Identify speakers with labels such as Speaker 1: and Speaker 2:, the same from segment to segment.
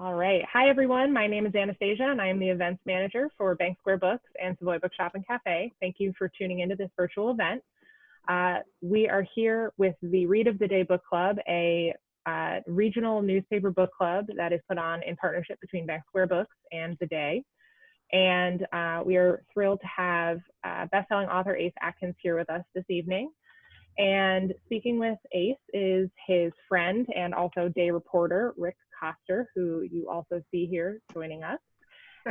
Speaker 1: All right. Hi, everyone. My name is Anastasia, and I am the events manager for Bank Square Books and Savoy Bookshop and Cafe. Thank you for tuning into this virtual event. We are here with the Read of the Day Book Club, a regional newspaper book club that is put on in partnership between Bank Square Books and The Day. And we are thrilled to have best-selling author Ace Atkins here with us this evening. And speaking with Ace is his friend and also day reporter, Rick Coster, who you also see here joining us.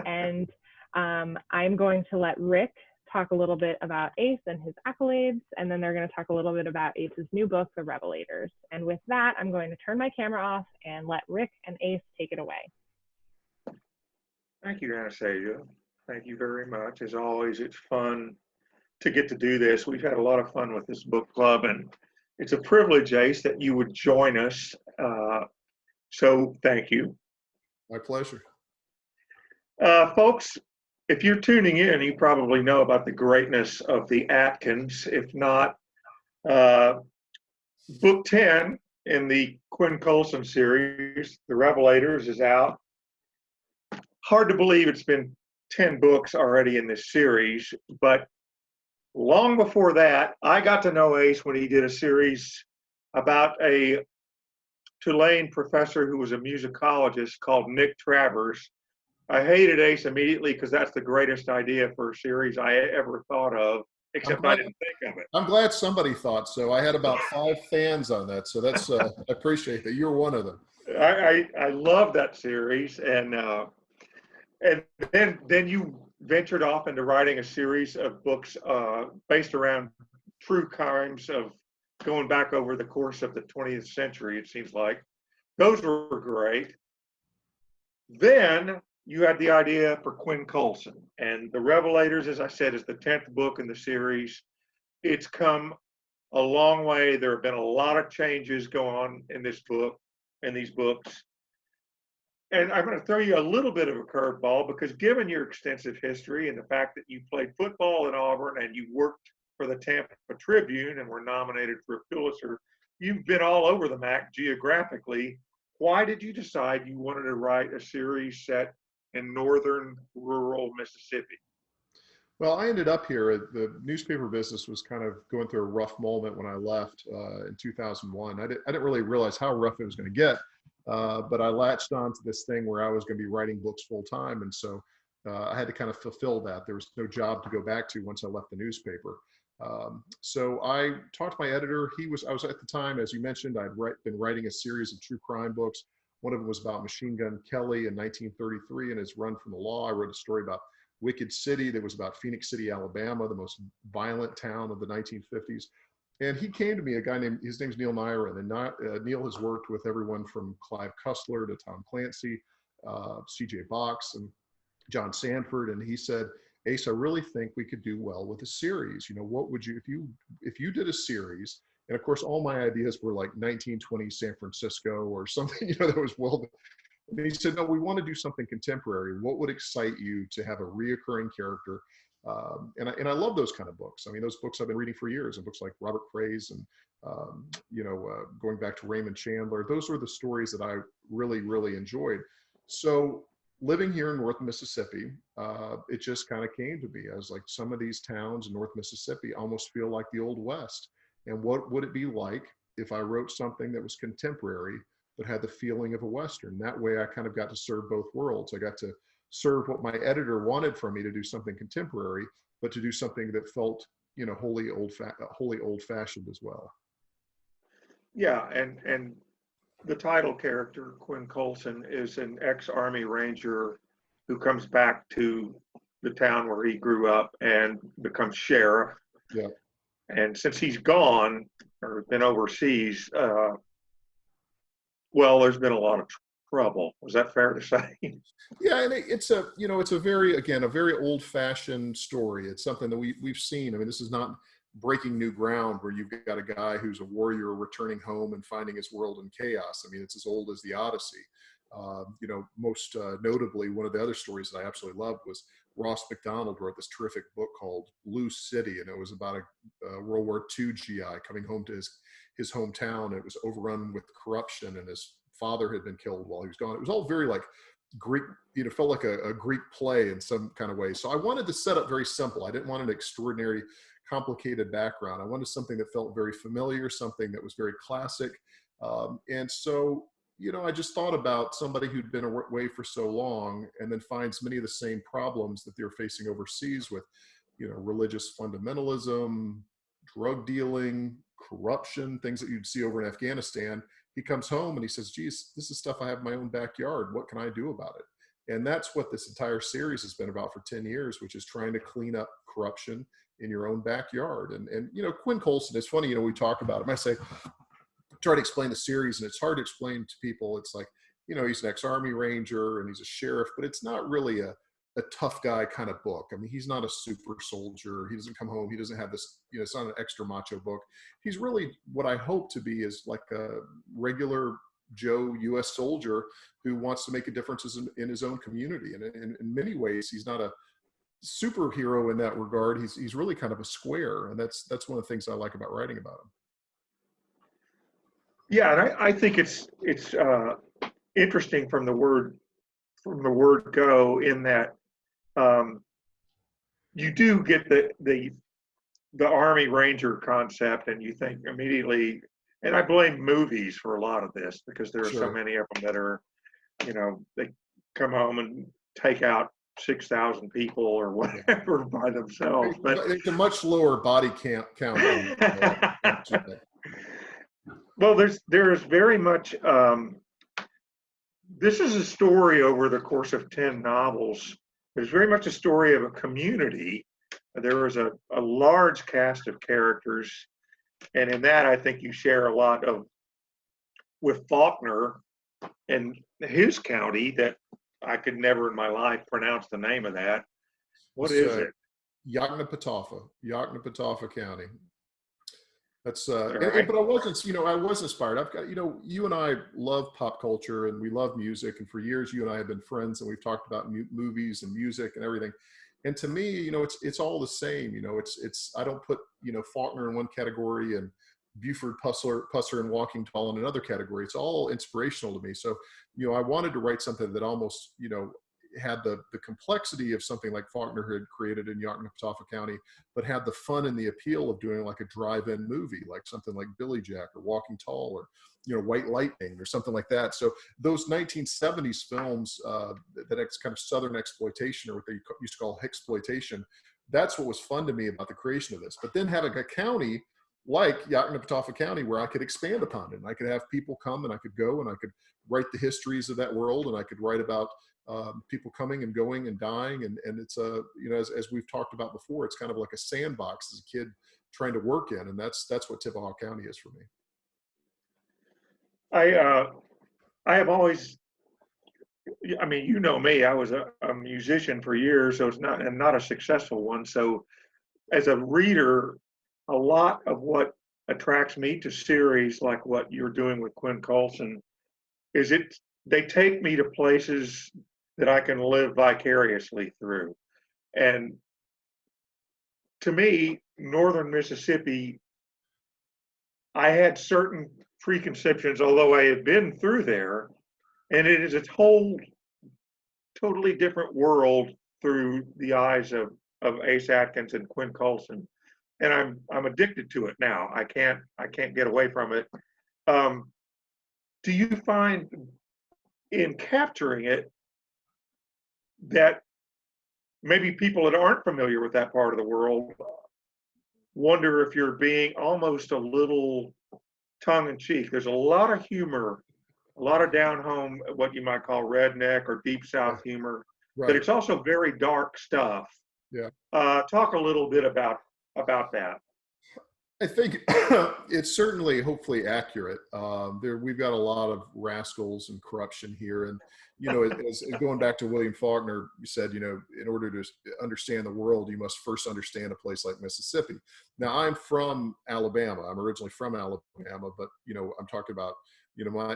Speaker 1: And I'm going to let Rick talk a little bit about Ace and his accolades, and then they're going to talk a little bit about Ace's new book, The Revelators. And with that, I'm going to turn my camera off and let Rick and Ace take it away.
Speaker 2: Thank you, Anastasia. Thank you very much. As always, it's fun to get to do this. We've had a lot of fun with this book club, and it's a privilege, Ace, that you would join us. So thank you.
Speaker 3: My pleasure.
Speaker 2: Folks, if you're tuning in, you probably know about the greatness of the Atkins. If not, book 10 in the Quinn Colson series, The Revelators, is out. Hard to believe it's been 10 books already in this series, but long before that, I got to know Ace when he did a series about a Tulane professor who was a musicologist called Nick Travers. I hated Ace immediately because that's the greatest idea for a series I ever thought of, except I didn't think of it.
Speaker 3: I'm glad somebody thought so. I had about 5 fans on that, so that's I appreciate that. You're one of them.
Speaker 2: I love that series, and then you ventured off into writing a series of books based around true crimes of going back over the course of the 20th century, it seems like. Those were great. Then you had the idea for Quinn Colson, and The Revelators, as I said, is the 10th book in the series. It's come a long way. There have been a lot of changes going on in this book, in these books. And I'm going to throw you a little bit of a curveball because given your extensive history and the fact that you played football in Auburn and you worked for the Tampa Tribune and were nominated for a Pulitzer, you've been all over the MAC geographically. Why did you decide you wanted to write a series set in northern rural Mississippi?
Speaker 3: Well, I ended up here. The newspaper business was kind of going through a rough moment when I left in 2001. I didn't really realize how rough it was going to get. But I latched on to this thing where I was going to be writing books full time. And so I had to kind of fulfill that. There was no job to go back to once I left the newspaper. So I talked to my editor. I was at the time, as you mentioned, I'd been writing a series of true crime books. One of them was about Machine Gun Kelly in 1933 and his run from the law. I wrote a story about Wicked City that was about Phoenix City, Alabama, the most violent town of the 1950s. And he came to me, his name's Neil Nyren, and Neil has worked with everyone from Clive Cussler to Tom Clancy, C.J. Box, and John Sanford. And he said, Ace, I really think we could do well with a series. You know, what would you, if you did a series, and of course, all my ideas were like 1920s San Francisco or something, that was well. And he said, no, we want to do something contemporary. What would excite you to have a reoccurring character? And I love those kind of books. I mean, those books I've been reading for years, and books like Robert Craze and, going back to Raymond Chandler. Those were the stories that I really, really enjoyed. So living here in North Mississippi, it just kind of came to me. I was like, some of these towns in North Mississippi almost feel like the Old West. And what would it be like if I wrote something that was contemporary but had the feeling of a Western? That way I kind of got to serve both worlds. I got to serve what my editor wanted from me to do something contemporary, but to do something that felt, wholly old-fashioned as well.
Speaker 2: Yeah, and the title character, Quinn Colson, is an ex-Army Ranger who comes back to the town where he grew up and becomes sheriff.
Speaker 3: Yeah. And
Speaker 2: since he's gone or been overseas, there's been a lot of trouble. Was that fair to say?
Speaker 3: Yeah, and it's a very old-fashioned story. It's something that we've seen. I mean, this is not breaking new ground where you've got a guy who's a warrior returning home and finding his world in chaos. I mean, it's as old as the Odyssey. Most notably, one of the other stories that I absolutely loved was Ross McDonald wrote this terrific book called Loose City, and it was about a World War II GI coming home to his hometown. It was overrun with corruption, and his father had been killed while he was gone. It was all very like Greek, felt like a Greek play in some kind of way. So I wanted to set up very simple. I didn't want an extraordinary, complicated background. I wanted something that felt very familiar, something that was very classic. And so, I just thought about somebody who'd been away for so long and then finds many of the same problems that they're facing overseas with, religious fundamentalism, drug dealing, corruption, things that you'd see over in Afghanistan. He comes home and he says, geez, this is stuff I have in my own backyard. What can I do about it? And that's what this entire series has been about for 10 years, which is trying to clean up corruption in your own backyard. And Quinn Colson, it's funny, we talk about him. I say, try to explain the series, and it's hard to explain to people. It's like, he's an ex-Army Ranger and he's a sheriff, but it's not really a tough guy kind of book. I mean, he's not a super soldier. He doesn't come home. He doesn't have this, it's not an extra macho book. He's really what I hope to be is like a regular Joe U.S. soldier who wants to make a difference in his own community. And in many ways, he's not a superhero in that regard. He's really kind of a square. And that's one of the things I like about writing about him.
Speaker 2: Yeah, and I think it's interesting from the word go, in that you do get the Army Ranger concept, and you think immediately, and I blame movies for a lot of this, because there are so many of them that are, they come home and take out 6,000 people or whatever by themselves. But
Speaker 3: it's a much lower body count.
Speaker 2: Well, there's very much, this is a story over the course of 10 novels. There's very much a story of a community. There was a large cast of characters. And in that, I think you share a lot with Faulkner and his county that I could never in my life pronounce the name of that. What is it?
Speaker 3: Yoknapatawpha County. That's
Speaker 2: right.
Speaker 3: But I was inspired. I've got, you and I love pop culture and we love music. And for years, you and I have been friends and we've talked about movies and music and everything. And to me, it's all the same. I don't put, Faulkner in one category and Buford Pusser and Walking Tall in another category. It's all inspirational to me. So, I wanted to write something that almost, had the complexity of something like Faulkner had created in Yoknapatawpha County, but had the fun and the appeal of doing like a drive-in movie, like something like Billy Jack or Walking Tall or, White Lightning or something like that. So those 1970s films, that kind of Southern exploitation, or what they used to call exploitation, that's what was fun to me about the creation of this. But then having a county like Yoknapatawpha County where I could expand upon it, and I could have people come and I could go and I could write the histories of that world, and I could write about people coming and going and dying. And it's as we've talked about before, it's kind of like a sandbox as a kid trying to work in. And that's what Issativaha County is for me.
Speaker 2: I have always, I mean, me, I was a musician for years, so it's not a successful one. So as a reader, a lot of what attracts me to series like what you're doing with Quinn Colson is they take me to places that I can live vicariously through. And to me, northern Mississippi, I had certain preconceptions, although I had been through there, and it is a totally different world through the eyes of Ace Atkins and Quinn Colson. And I'm addicted to it now. I can't get away from it. Do you find in capturing it that maybe people that aren't familiar with that part of the world wonder if you're being almost a little tongue-in-cheek? There's a lot of humor, a lot of down-home, what you might call redneck or deep South humor,
Speaker 3: Right.
Speaker 2: but it's also very dark stuff.
Speaker 3: Yeah.
Speaker 2: Talk a little bit about that.
Speaker 3: I think it's certainly, hopefully, accurate. We've got a lot of rascals and corruption here, and as going back to William Faulkner, you said, in order to understand the world, you must first understand a place like Mississippi. Now, I'm from Alabama. I'm originally from Alabama, but I'm talking about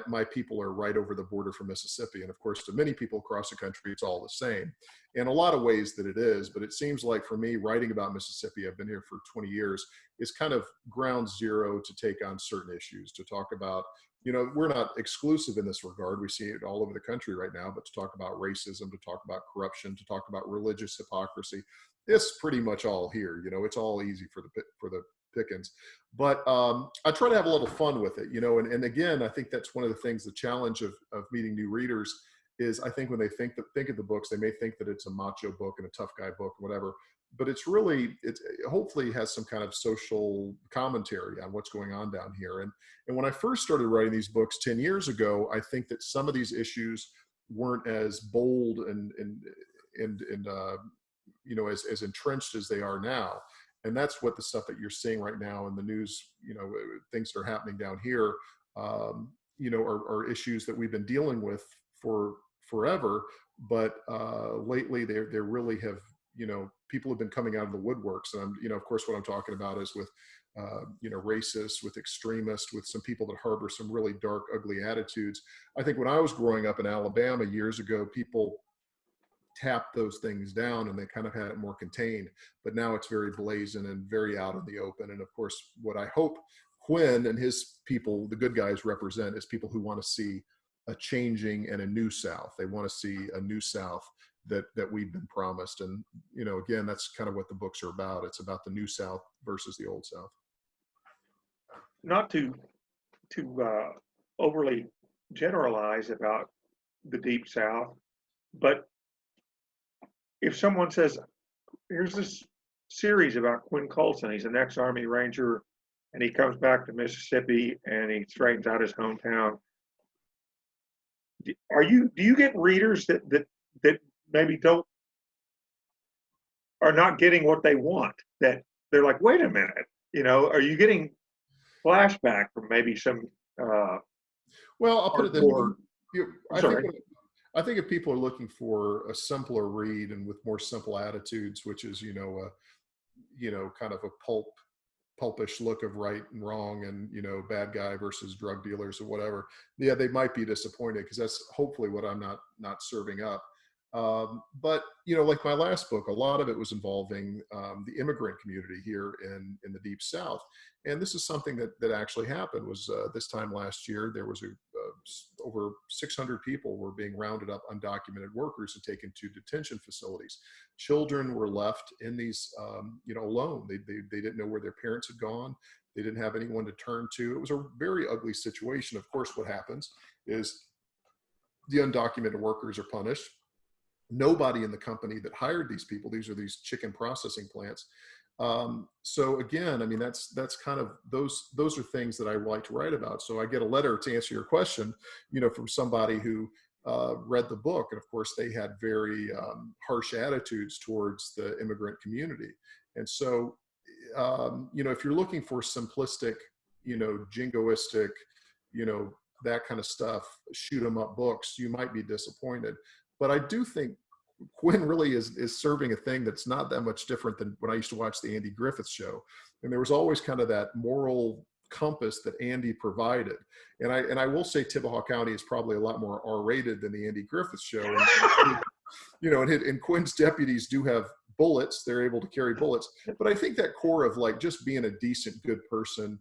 Speaker 3: my people are right over the border from Mississippi, and of course, to many people across the country, it's all the same. In a lot of ways that it is, but it seems like for me, writing about Mississippi, I've been here for 20 years, is kind of ground zero to take on certain issues, to talk about you know, we're not exclusive in this regard. We see it all over the country right now, but to talk about racism, to talk about corruption, to talk about religious hypocrisy, it's pretty much all here. You know, it's all easy for the pickings. But I try to have a little fun with it, you know, and again, I think that's one of the things, the challenge of meeting new readers is, I think when they think of the books, they may think that it's a macho book and a tough guy book, whatever. But it's really, it hopefully has some kind of social commentary on what's going on down here. And when I first started writing these books 10 years ago, I think that some of these issues weren't as bold and you know, as entrenched as they are now. And that's what the stuff that you're seeing right now in the news, you know, things that are happening down here, you know, are issues that we've been dealing with for forever. But lately they really have, you know, people have been coming out of the woodworks. And I'm, you know, of course, what I'm talking about is with, you know, racists, with extremists, with some people that harbor some really dark, ugly attitudes. I think when I was growing up in Alabama years ago, people tapped those things down and they kind of had it more contained, but now it's very blazing and very out in the open. And of course, what I hope Quinn and his people, the good guys, represent is people who want to see a changing and a new South. They want to see a new South that we've been promised. And, you know, again, that's kind of what the books are about. It's about the new South versus the old South.
Speaker 2: Not to overly generalize about the Deep South, but if someone says, here's this series about Quinn Coulson, he's an ex-Army Ranger, and he comes back to Mississippi and he straightens out his hometown. Do you get readers that maybe are not getting what they want, that they're like, wait a minute, you know, are you getting flashback from maybe some
Speaker 3: well, I'll put it this way. I think if people are looking for a simpler read and with more simple attitudes, which is, you know, kind of a pulpish look of right and wrong and, you know, bad guy versus drug dealers or whatever, yeah, they might be disappointed because that's hopefully what I'm not serving up. But, you know, like my last book, a lot of it was involving the immigrant community here in the Deep South. And this is something that actually happened was this time last year, there was over 600 people were being rounded up, undocumented workers, and taken to detention facilities. Children were left in these, you know, alone. They didn't know where their parents had gone. They didn't have anyone to turn to. It was a very ugly situation. Of course, what happens is the undocumented workers are punished. Nobody in the company that hired these people, these are these chicken processing plants. So again, I mean, that's kind of, those are things that I like to write about. So I get a letter, to answer your question, you know, from somebody who read the book. And of course they had very harsh attitudes towards the immigrant community. And so, you know, if you're looking for simplistic, you know, jingoistic, you know, that kind of stuff, shoot 'em up books, you might be disappointed. But I do think Quinn really is serving a thing that's not that much different than when I used to watch the Andy Griffith Show. And there was always kind of that moral compass that Andy provided. And I will say Issativaha County is probably a lot more R-rated than the Andy Griffith Show. And, you know, and Quinn's deputies do have bullets. They're able to carry bullets. But I think that core of like just being a decent, good person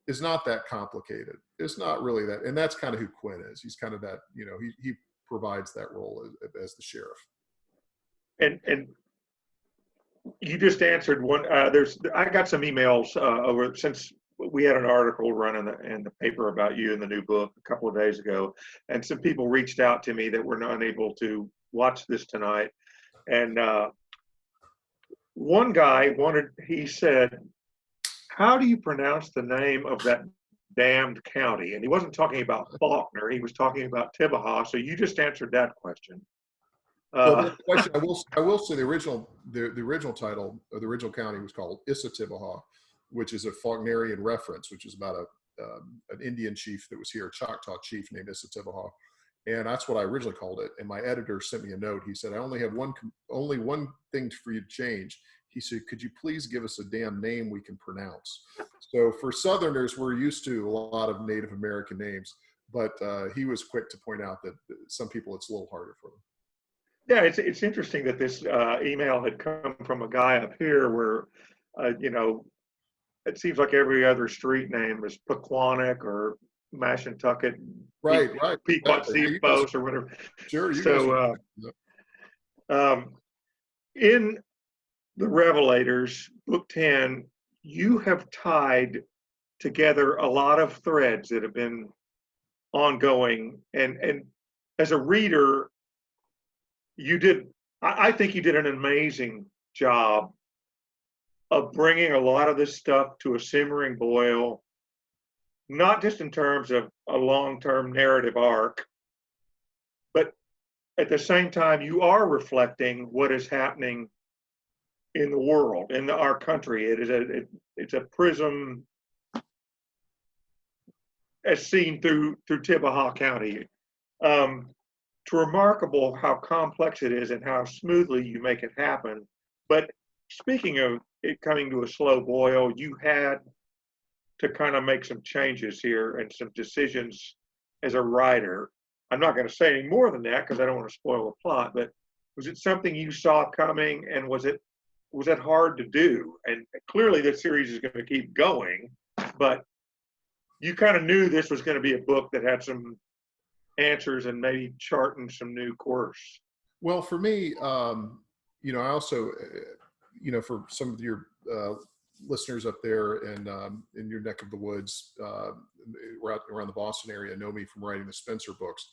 Speaker 3: is not that complicated. It's not really that. And that's kind of who Quinn is. He's kind of that, you know, he provides that role as the sheriff.
Speaker 2: And you just answered one. I got some emails over, since we had an article run in the paper about you in the new book a couple of days ago, and some people reached out to me that were not able to watch this tonight. And one guy he said, how do you pronounce the name of that damned county? And he wasn't talking about Faulkner, he was talking about Issativaha. So you just answered that question.
Speaker 3: Well, the question, I will say the original title of the original county was called Issativaha, which is a Faulknerian reference, which is about an Indian chief that was here, a Choctaw chief named Issativaha. And that's what I originally called it. And my editor sent me a note. He said, I only have only one thing for you to change. He said, could you please give us a damn name we can pronounce? So for Southerners, we're used to a lot of Native American names, but he was quick to point out that some people, it's a little harder for them.
Speaker 2: Yeah, it's interesting that this email had come from a guy up here where, you know, it seems like every other street name is Pequannock or Mashantucket,
Speaker 3: Right, right.
Speaker 2: Pequot
Speaker 3: Exactly. Yeah, you
Speaker 2: Seapost or whatever.
Speaker 3: sure, you guys
Speaker 2: So
Speaker 3: are.
Speaker 2: in the Revelators, book 10, you have tied together a lot of threads that have been ongoing. And as a reader, you did, I think you did an amazing job of bringing a lot of this stuff to a simmering boil, not just in terms of a long-term narrative arc, but at the same time, you are reflecting what is happening in the world, in our country. It's a prism as seen through Issativaha County. It's remarkable how complex it is and how smoothly you make it happen. But speaking of it coming to a slow boil, you had to kind of make some changes here and some decisions as a writer. I'm not going to say any more than that because I don't want to spoil the plot, but was it something you saw coming, and was it hard to do? And clearly the series is going to keep going, but you kind of knew this was going to be a book that had some answers and maybe charting some new course.
Speaker 3: Well, for me, I also, for some of your listeners up there and in your neck of the woods, around the Boston area, know me from writing the Spencer books.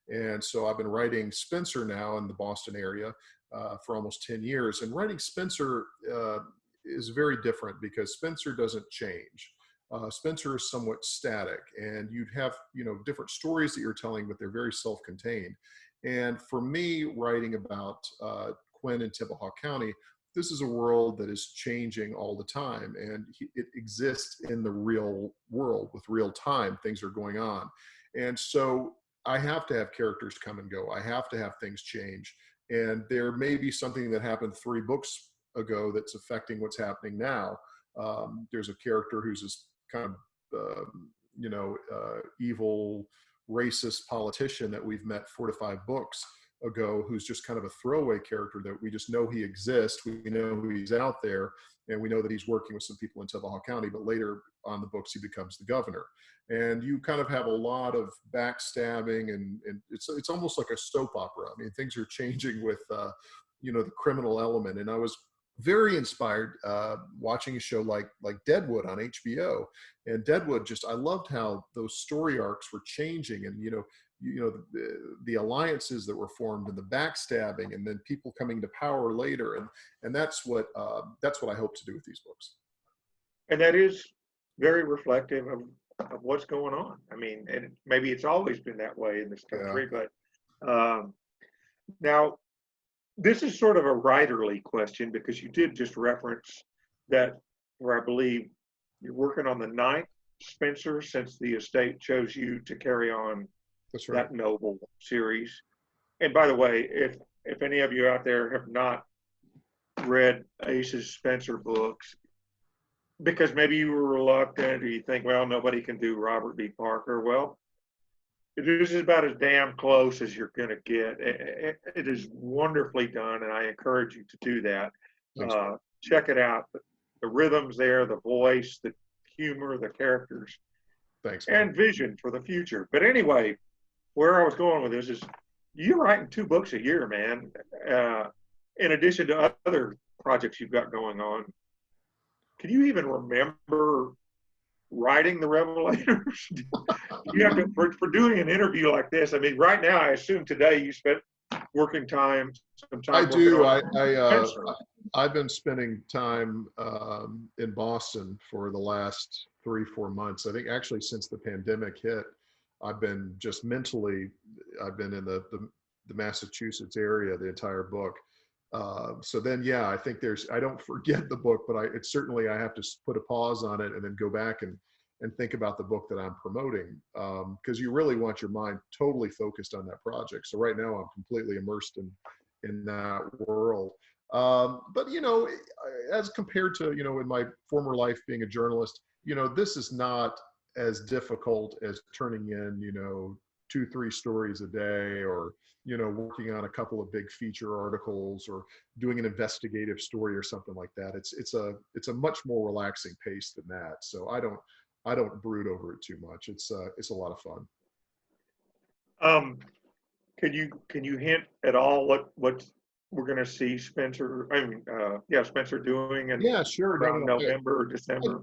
Speaker 3: And so I've been writing Spencer now in the Boston area for almost 10 years. And writing Spencer is very different because Spencer doesn't change. Spencer is somewhat static, and you'd have, different stories that you're telling, but they're very self-contained. And for me, writing about Quinn and Issativaha County, this is a world that is changing all the time, and it exists in the real world with real time. Things are going on. And so I have to have characters come and go. I have to have things change. And there may be something that happened 3 books ago that's affecting what's happening now. There's a character who's this kind of, evil, racist politician that we've met 4 to 5 books ago, who's just kind of a throwaway character that we just know he exists. We know he's out there, and we know that he's working with some people in Issativaha County, but later on the books, he becomes the governor. And you kind of have a lot of backstabbing, and it's almost like a soap opera. I mean, things are changing with, the criminal element. And I was very inspired watching a show like Deadwood on HBO. And Deadwood, I loved how those story arcs were changing, and the alliances that were formed, and the backstabbing, and then people coming to power later, and that's what I hope to do with these books.
Speaker 2: And that is very reflective of what's going on. I mean, and maybe it's always been that way in this country, yeah. But now this is sort of a writerly question, because you did just reference that, where I believe you're working on the 9th Spencer since the estate chose you to carry on that novel series. And by the way, if any of you out there have not read Ace's Spencer books, because maybe you were reluctant, or you think, well, nobody can do Robert B. Parker. Well, this is about as damn close as you're going to get. It is wonderfully done, and I encourage you to do that. Check it out. The rhythms there, the voice, the humor, the characters.
Speaker 3: Thanks.
Speaker 2: And vision for the future. But anyway, where I was going with this is, you're writing 2 books a year, man. In addition to other projects you've got going on. Can you even remember writing the Revelators? You have to, for doing an interview like this. I mean, right now, I assume today you spent some time.
Speaker 3: I do. I've been spending time in Boston for the last 3-4 months. I think actually since the pandemic hit, I've been just mentally. I've been in the Massachusetts area the entire book. So then, yeah, I think I don't forget the book, but I have to put a pause on it and then go back and think about the book that I'm promoting. Because you really want your mind totally focused on that project. So right now I'm completely immersed in that world. But, as compared to, in my former life being a journalist, this is not as difficult as turning in, 2-3 stories a day, or, working on a couple of big feature articles, or doing an investigative story or something like that. It's a much more relaxing pace than that. So I don't brood over it too much. It's a lot of fun.
Speaker 2: Can you hint at all what we're going to see Spencer? Spencer doing in
Speaker 3: Yeah, sure. No,
Speaker 2: around
Speaker 3: no, no.
Speaker 2: November or December.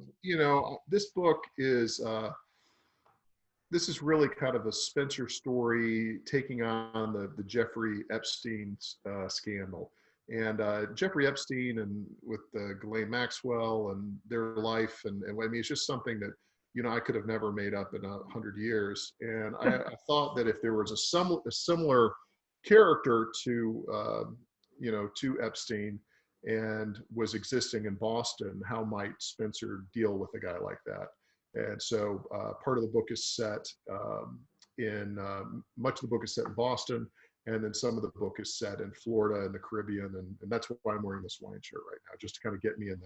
Speaker 3: This book is this is really kind of a Spencer story taking on the Jeffrey Epstein scandal. And Jeffrey Epstein and with Ghislaine Maxwell and their life. And I mean, it's just something that, I could have never made up in 100 years. And I thought that if there was a similar character to Epstein and was existing in Boston, how might Spencer deal with a guy like that? And so part of the book is set much of the book is set in Boston, and then some of the book is set in Florida and the Caribbean, and that's why I'm wearing this Hawaiian shirt right now, just to kind of get me in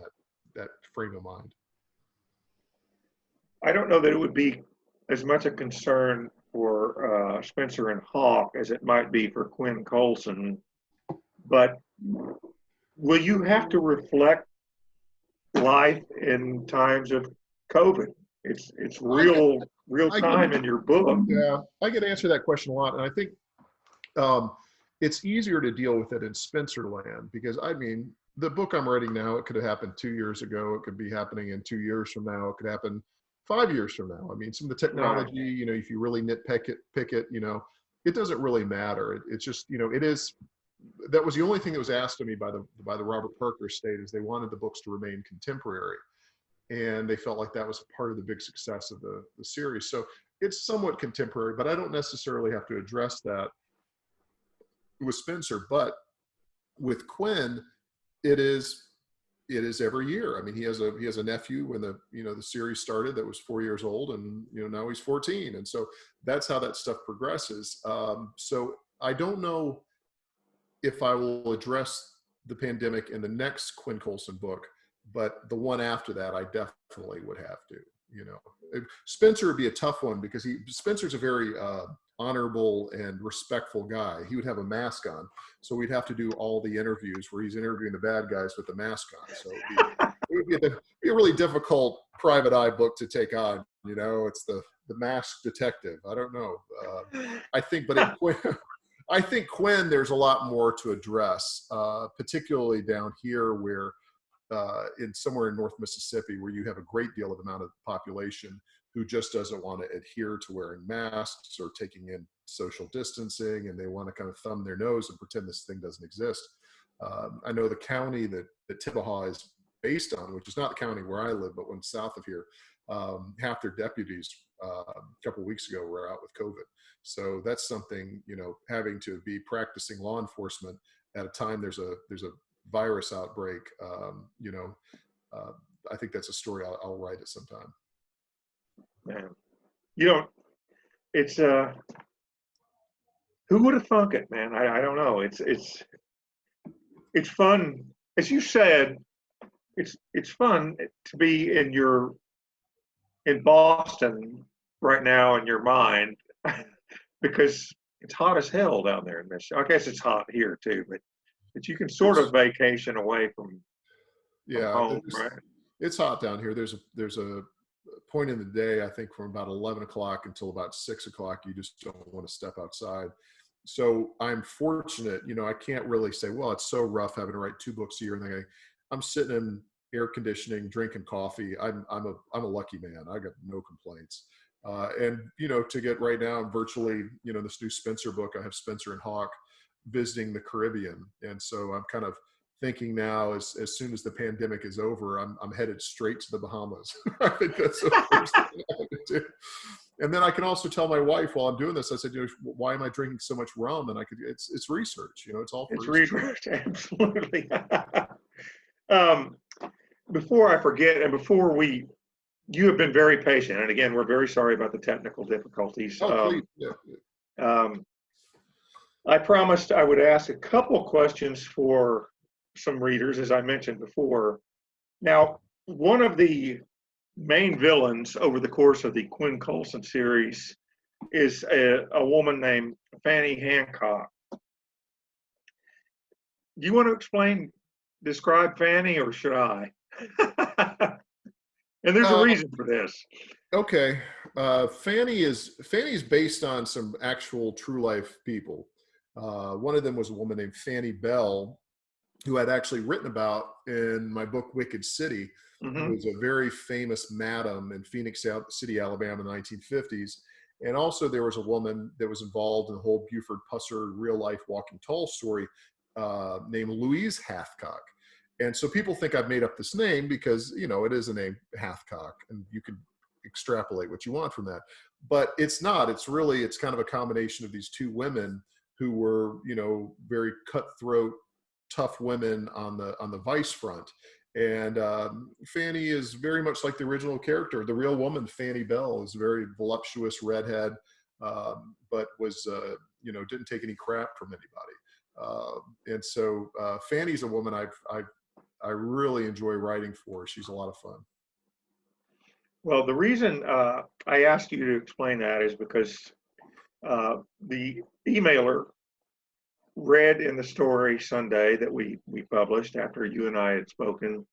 Speaker 3: that frame of mind.
Speaker 2: I don't know that it would be as much a concern for Spencer and Hawk as it might be for Quinn Coulson, but will you have to reflect life in times of COVID? It's real time in your book.
Speaker 3: Yeah, I get to answer that question a lot, and I think it's easier to deal with it in Spencer land, because I mean, the book I'm writing now, it could have happened 2 years ago. It could be happening in 2 years from now. It could happen 5 years from now. I mean, some of the technology, if you really pick it, it doesn't really matter. It's just, it is. That was the only thing that was asked of me by the Robert Parker estate, is they wanted the books to remain contemporary. And they felt like that was part of the big success of the series. So it's somewhat contemporary, but I don't necessarily have to address that with Spencer. But with Quinn, it is every year. I mean, he has a nephew when the series started that was 4 years old, and now he's 14, and so that's how that stuff progresses. So I don't know if I will address the pandemic in the next Quinn Coulson book, but the one after that, I definitely would have to. Spencer would be a tough one, because Spencer's a very honorable and respectful guy. He would have a mask on, so we'd have to do all the interviews where he's interviewing the bad guys with the mask on. So it would be a really difficult private eye book to take on. It's the masked detective. I don't know. I think Quinn, there's a lot more to address, particularly down here where somewhere in North Mississippi, where you have a great deal of amount of population who just doesn't want to adhere to wearing masks or taking in social distancing, and they want to kind of thumb their nose and pretend this thing doesn't exist. I know the county that Issativaha is based on, which is not the county where I live, but one south of here, half their deputies a couple of weeks ago were out with COVID. So that's something, having to be practicing law enforcement at a time there's a virus outbreak. I think that's a story I'll write at some time.
Speaker 2: Man, it's who would have thunk it, man? I don't know. It's fun, as you said. It's fun to be in Boston right now in your mind, because it's hot as hell down there in Michigan. I guess it's hot here too, but you can sort of vacation away from home, right?
Speaker 3: It's hot down here. There's a point in the day, I think, from about 11 o'clock until about 6 o'clock, you just don't want to step outside. So I'm fortunate, I can't really say, well, it's so rough having to write 2 books a year. And I'm sitting in air conditioning, drinking coffee. I'm a lucky man. I got no complaints. And to get right now, I'm virtually, this new Spencer book, I have Spencer and Hawk visiting the Caribbean. And so I'm kind of thinking now, as soon as the pandemic is over, I'm headed straight to the Bahamas. I think that's the first thing I have to do. And then I can also tell my wife while I'm doing this, I said, why am I drinking so much rum? And it's research, it's all
Speaker 2: research. Absolutely. Before I forget, and before you have been very patient. And again, we're very sorry about the technical difficulties.
Speaker 3: Please. Yeah.
Speaker 2: I promised I would ask a couple questions for some readers, as I mentioned before. Now, one of the main villains over the course of the Quinn Coulson series is a woman named Fanny Hancock. Do you want to describe Fanny, or should I? And there's a reason for this.
Speaker 3: Okay. Fanny's based on some actual true life people. One of them was a woman named Fanny Bell, who I'd actually written about in my book, Wicked City, who was a very famous madam in Phoenix City, Alabama in the 1950s. And also there was a woman that was involved in the whole Buford Pusser real life Walking Tall story named Louise Hathcock. And so people think I've made up this name because, you know, it is a name, Hathcock, and you can extrapolate what you want from that. But it's not. It's kind of a combination of these two women who were, you know, very cutthroat, tough women on the vice front. And Fanny is very much like the original character. The real woman, Fanny Bell, is a very voluptuous redhead, but was, you know, didn't take any crap from anybody. And so Fanny's a woman I really enjoy writing for. She's a lot of fun.
Speaker 2: Well, the reason I asked you to explain that is because the emailer read in the story Sunday that we published after you and I had spoken,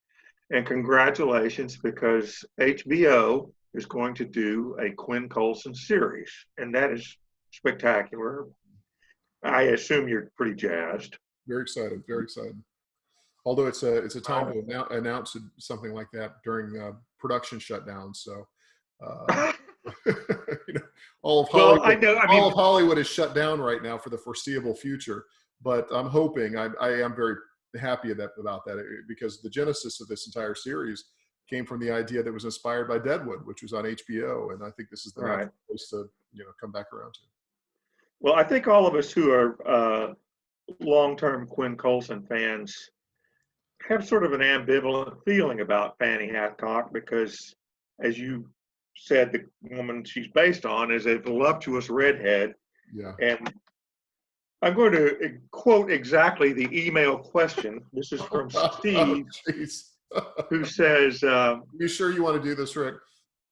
Speaker 2: and congratulations, because HBO is going to do a Quinn Coulson series, and that is spectacular. I assume you're pretty jazzed.
Speaker 3: Very excited, very excited. Although it's a time to announce something like that during production shutdown. So you know, all of Hollywood is shut down right now for the foreseeable future. But I'm hoping, I am very happy about that, because the genesis of this entire series came from the idea that was inspired by Deadwood, which was on HBO, and I think this is the natural place to, you know, come back around to.
Speaker 2: Well, I think all of us who are long-term Quinn Coulson fans have sort of an ambivalent feeling about Fanny Hancock, because, as you said, the woman she's based on is a voluptuous redhead.
Speaker 3: Yeah.
Speaker 2: And I'm going to quote exactly the email question. This is from Steve, who says,
Speaker 3: "You sure you want to do this, Rick?"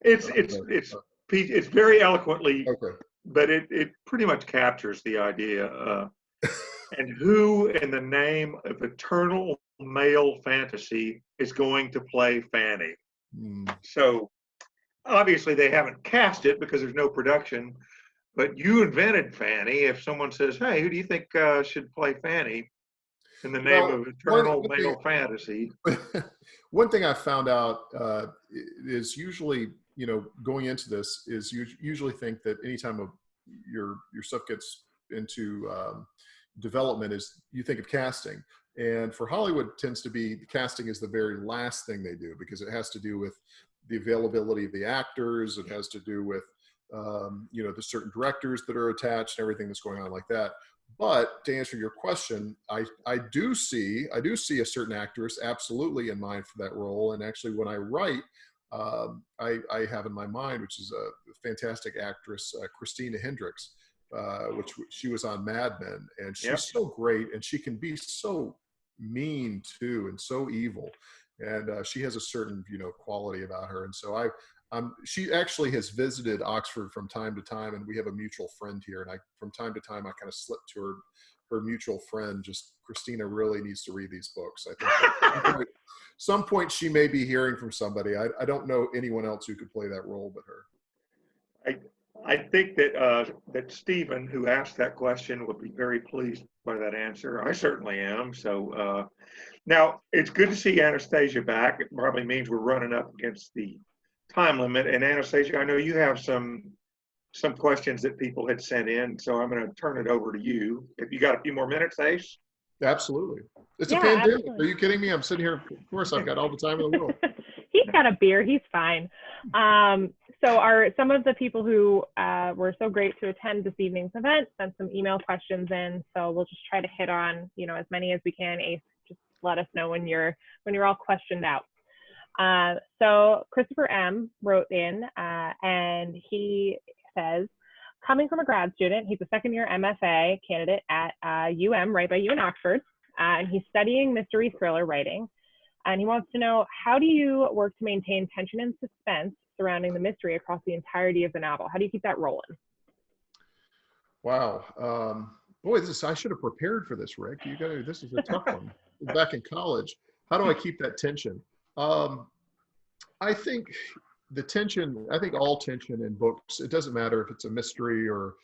Speaker 2: It's very eloquently,
Speaker 3: okay,
Speaker 2: but it pretty much captures the idea. And who, in the name of eternal male fantasy, is going to play Fanny? So obviously they haven't cast it because there's no production. But you invented Fanny. If someone says, "Hey, who do you think should play Fanny in the name of eternal male fantasy?"
Speaker 3: One thing I found out is usually, you know, going into this is you usually think that anytime your stuff gets into development is you think of casting. And for Hollywood, tends to be, the casting is the very last thing they do, because it has to do with the availability of the actors. It has to do with you know, the certain directors that are attached and everything that's going on like that. But to answer your question, I do see a certain actress absolutely in mind for that role. And actually, when I write, I have in my mind, which is a fantastic actress, Christina Hendricks, which she was on Mad Men, and she's so great, and she can be so mean too, and so evil, and she has a certain, you know, quality about her. And so she actually has visited Oxford from time to time, and we have a mutual friend here. And from time to time, I kind of slip to her mutual friend, just, "Christina really needs to read these books." I think some point she may be hearing from somebody. I don't know anyone else who could play that role but her.
Speaker 2: I think that Stephen, who asked that question, would be very pleased by that answer. I certainly am. So now it's good to see Anastasia back. It probably means we're running up against the time limit. And Anastasia, I know you have some questions that people had sent in, so I'm going to turn it over to you. If you got a few more minutes, Ace?
Speaker 3: Absolutely. It's a pandemic. Absolutely. Are you kidding me? I'm sitting here. Of course, I've got all the time in the world.
Speaker 1: He's got a beer. He's fine. So some of the people who were so great to attend this evening's event sent some email questions in. So we'll just try to hit on, you know, as many as we can. Ace, just let us know when you're all questioned out. So Christopher M. wrote in, and he says, coming from a grad student, he's a second-year MFA candidate at UM, right by you in Oxford, and he's studying mystery thriller writing. And he wants to know, how do you work to maintain tension and suspense surrounding the mystery across the entirety of the novel? How do you keep that rolling?
Speaker 3: Wow. Boy, I should have prepared for this, Rick. This is a tough one. Back in college, how do I keep that tension? I think the tension, I think all tension in books, it doesn't matter if it's a mystery or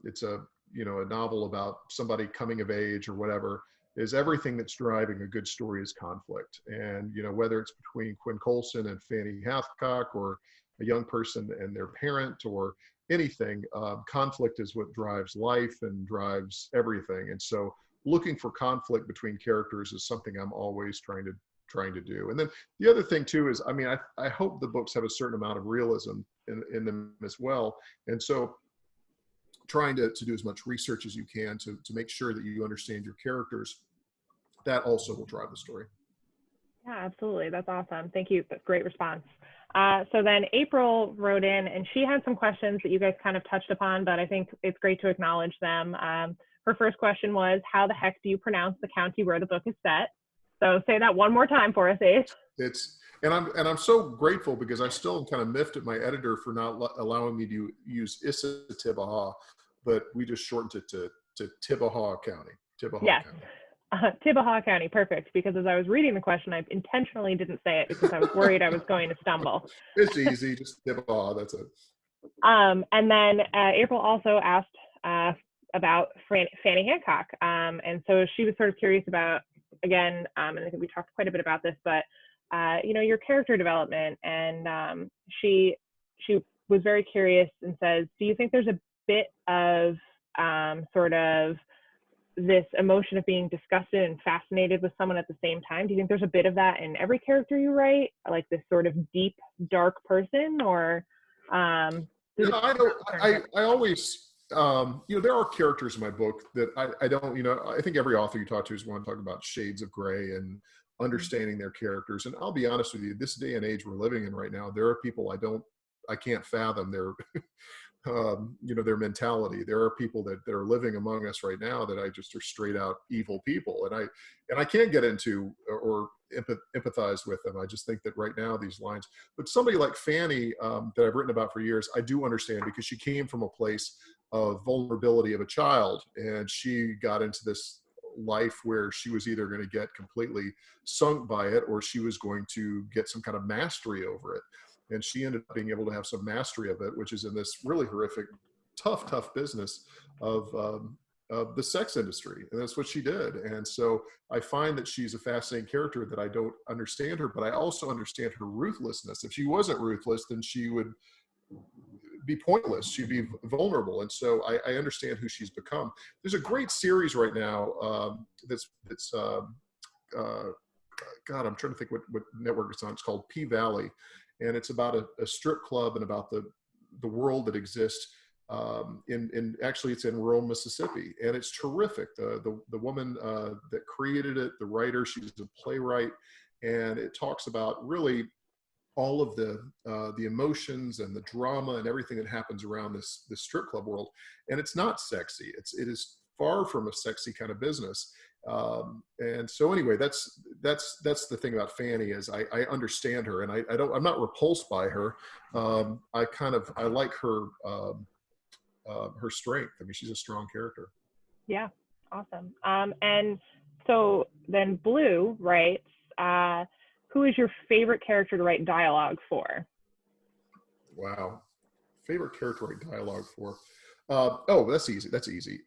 Speaker 3: it's a, a novel about somebody coming of age or whatever, is everything that's driving a good story is conflict. And, whether it's between Quinn Coulson and Fanny Hancock, or a young person and their parent, or anything, conflict is what drives life and drives everything. And so looking for conflict between characters is something I'm always trying to do. And then the other thing too is, I hope the books have a certain amount of realism in them as well. And so trying to do as much research as you can to make sure that you understand your characters, that also will drive the story.
Speaker 1: Yeah, absolutely. That's awesome. Thank you. That's a great response. So then April wrote in, and she had some questions that you guys kind of touched upon, but I think it's great to acknowledge them. Her first question was, how the heck do you pronounce the county where the book is set? So say that one more time for us, Ace.
Speaker 3: And I'm so grateful, because I still am kind of miffed at my editor for not allowing me to use Issativaha, but we just shortened it to Tibaha County.
Speaker 1: Yes. Tibaha County, perfect. Because as I was reading the question, I intentionally didn't say it because I was worried I was going to stumble.
Speaker 3: It's easy, just Tibaha, that's it.
Speaker 1: And then April also asked about Fanny Hancock. And so she was sort of curious about, again, and I think we talked quite a bit about this, but your character development. And she was very curious and says, do you think there's a bit of sort of this emotion of being disgusted and fascinated with someone at the same time? Do you think there's a bit of that in every character you write, like this sort of deep, dark person, or?
Speaker 3: I always, there are characters in my book that I don't, I think every author you talk to is going to talk about shades of gray and understanding their characters. And I'll be honest with you, this day and age we're living in right now, there are people I can't fathom their their mentality. There are people that are living among us right now that I just are straight out evil people, and I can't get into or empathize with them. I just think that right now these lines, but somebody like Fanny that I've written about for years, I do understand, because she came from a place of vulnerability of a child, and she got into this life where she was either going to get completely sunk by it, or she was going to get some kind of mastery over it. And she ended up being able to have some mastery of it, which is in this really horrific, tough business of the sex industry. And that's what she did. And so I find that she's a fascinating character, that I don't understand her, but I also understand her ruthlessness. If she wasn't ruthless, then she would be pointless. She'd be vulnerable. And so I understand who she's become. There's a great series right now that's God, I'm trying to think what network it's on. It's called P-Valley. And it's about a strip club and about the world that exists actually it's in rural Mississippi, and it's terrific. The woman that created it, the writer, she's a playwright, and it talks about really all of the emotions and the drama and everything that happens around this strip club world. And it's not sexy. It is far from a sexy kind of business. And so anyway, that's the thing about Fanny, is I understand her, and I'm not repulsed by her. I like her strength. I mean, she's a strong character.
Speaker 1: Yeah, awesome. And so then Blue writes, who is your favorite character to write dialogue for?
Speaker 3: Wow, favorite character to write dialogue for? Oh, that's easy. That's easy.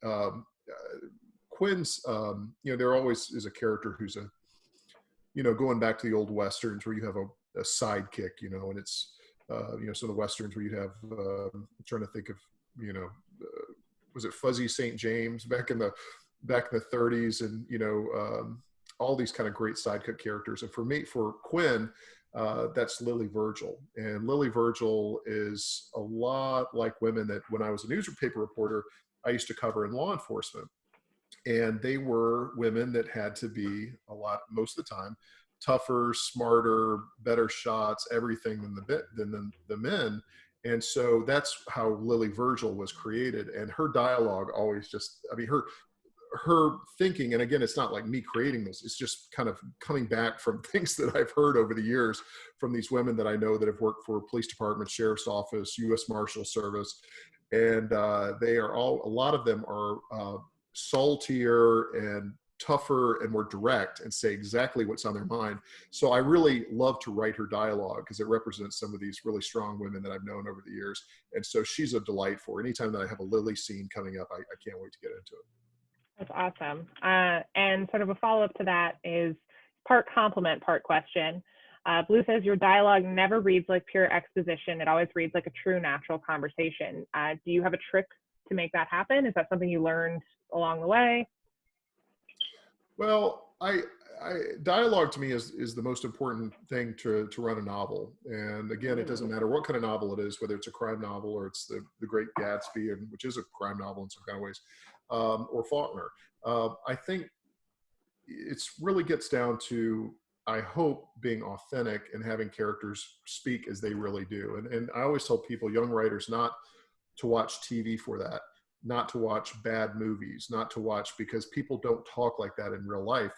Speaker 3: Quinn's, there always is a character who's going back to the old Westerns where you have a sidekick, and it's, some of the Westerns where you have, I'm trying to think of, was it Fuzzy St. James back in the 30s, and, all these kind of great sidekick characters. And for Quinn, that's Lily Virgil. And Lily Virgil is a lot like women that when I was a newspaper reporter, I used to cover in law enforcement. And they were women that had to be most of the time, tougher, smarter, better shots, everything than the men. And so that's how Lily Virgil was created. And her dialogue always her thinking, and again, it's not like me creating this, it's just kind of coming back from things that I've heard over the years from these women that I know that have worked for police department, sheriff's office, U.S. Marshal Service. And a lot of them are saltier and tougher and more direct and say exactly what's on their mind. So I really love to write her dialogue because it represents some of these really strong women that I've known over the years. And so she's a delight for anytime that I have a Lily scene coming up. I can't wait to get into it.
Speaker 1: That's awesome. And sort of a follow-up to that is part compliment, part question. Blue says your dialogue never reads like pure exposition. It always reads like a true natural conversation. Do you have a trick to make that happen? Is that something you learned along the way?
Speaker 3: Well, dialogue to me is the most important thing to run a novel. And again, it doesn't matter what kind of novel it is, whether it's a crime novel or it's the Great Gatsby, which is a crime novel in some kind of ways, or Faulkner. I think it really gets down to, I hope, being authentic and having characters speak as they really do. And I always tell people, young writers, not to watch TV for that, not to watch bad movies, not to watch, because people don't talk like that in real life.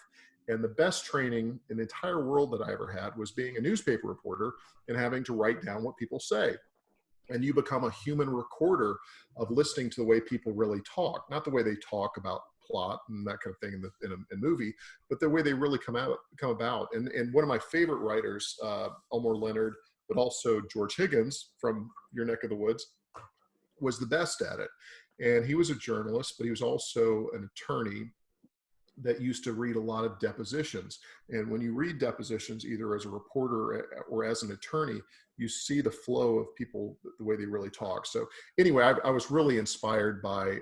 Speaker 3: And the best training in the entire world that I ever had was being a newspaper reporter and having to write down what people say. And you become a human recorder of listening to the way people really talk, not the way they talk about plot and that kind of thing in a movie, but the way they really come about. And one of my favorite writers, Elmore Leonard, but also George Higgins from your neck of the woods, was the best at it. And he was a journalist, but he was also an attorney that used to read a lot of depositions. And when you read depositions, either as a reporter or as an attorney, you see the flow of people, the way they really talk. So anyway, I was really inspired by,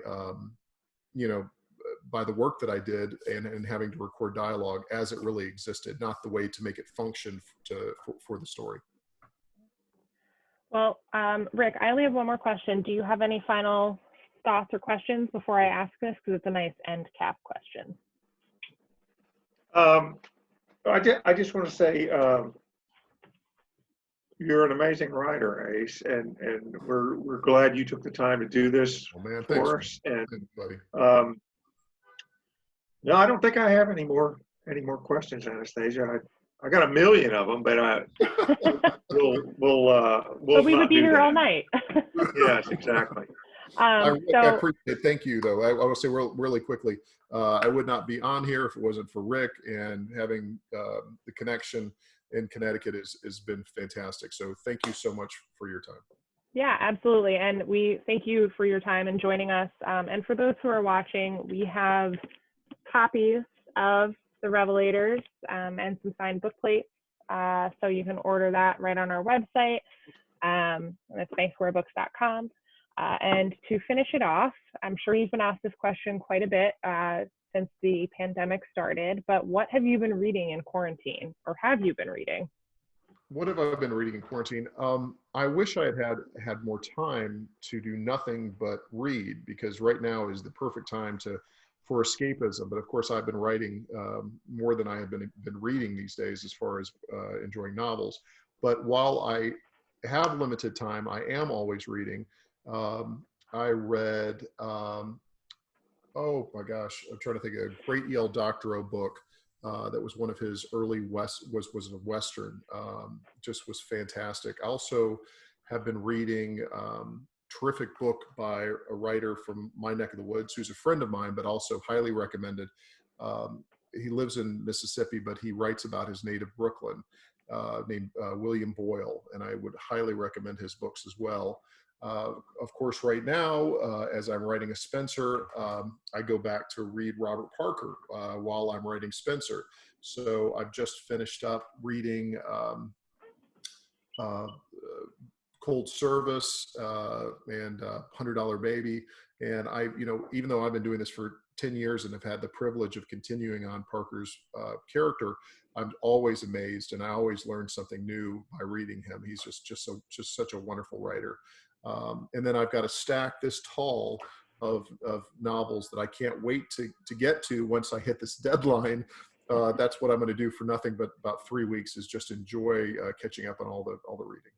Speaker 3: by the work that I did and having to record dialogue as it really existed, not the way to make it function for the story.
Speaker 1: Well, Rick, I only have one more question. Do you have any final thoughts or questions before I ask this? Because it's a nice end cap question.
Speaker 2: I just want to say you're an amazing writer, Ace, and we're glad you took the time to do this for us. And no, I don't think I have any more questions, Anastasia. I got a million of them, but we'll
Speaker 1: but we would be here all night.
Speaker 2: Yes, exactly.
Speaker 3: I appreciate it. Thank you, though. I will say really quickly, I would not be on here if it wasn't for Rick, and having the connection in Connecticut has been fantastic. So thank you so much for your time.
Speaker 1: Yeah, absolutely. And we thank you for your time and joining us. And for those who are watching, we have copies of the Revelators and some signed book plates. So you can order that right on our website. That's banksquarebooks.com. And to finish it off, I'm sure you've been asked this question quite a bit since the pandemic started, but what have you been reading in quarantine, or have you been reading?
Speaker 3: What have I been reading in quarantine? I wish I had more time to do nothing but read, because right now is the perfect time for escapism. But of course, I've been writing more than I have been reading these days, as far as enjoying novels. But while I have limited time, I am always reading. I read, oh my gosh, I'm trying to think of a Great Yale Doctorow book that was one of his early was a Western, just was fantastic. I also have been reading terrific book by a writer from my neck of the woods, who's a friend of mine, but also highly recommended. He lives in Mississippi, but he writes about his native Brooklyn, named William Boyle, and I would highly recommend his books as well. Of course, right now, as I'm writing a Spencer, I go back to read Robert Parker while I'm writing Spencer. So I've just finished up reading Cold Service and $100 Baby. And even though I've been doing this for 10 years and have had the privilege of continuing on Parker's character, I'm always amazed, and I always learn something new by reading him. He's just such a wonderful writer. And then I've got a stack this tall of novels that I can't wait to get to once I hit this deadline. That's what I'm going to do for nothing but about 3 weeks, is just enjoy catching up on all the reading.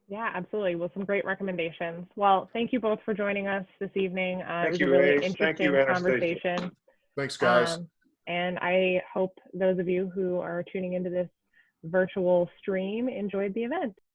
Speaker 1: Yeah, absolutely. Well, some great recommendations. Well, thank you both for joining us this evening. It was a really interesting conversation.
Speaker 3: Thanks, guys.
Speaker 1: And I hope those of you who are tuning into this virtual stream enjoyed the event.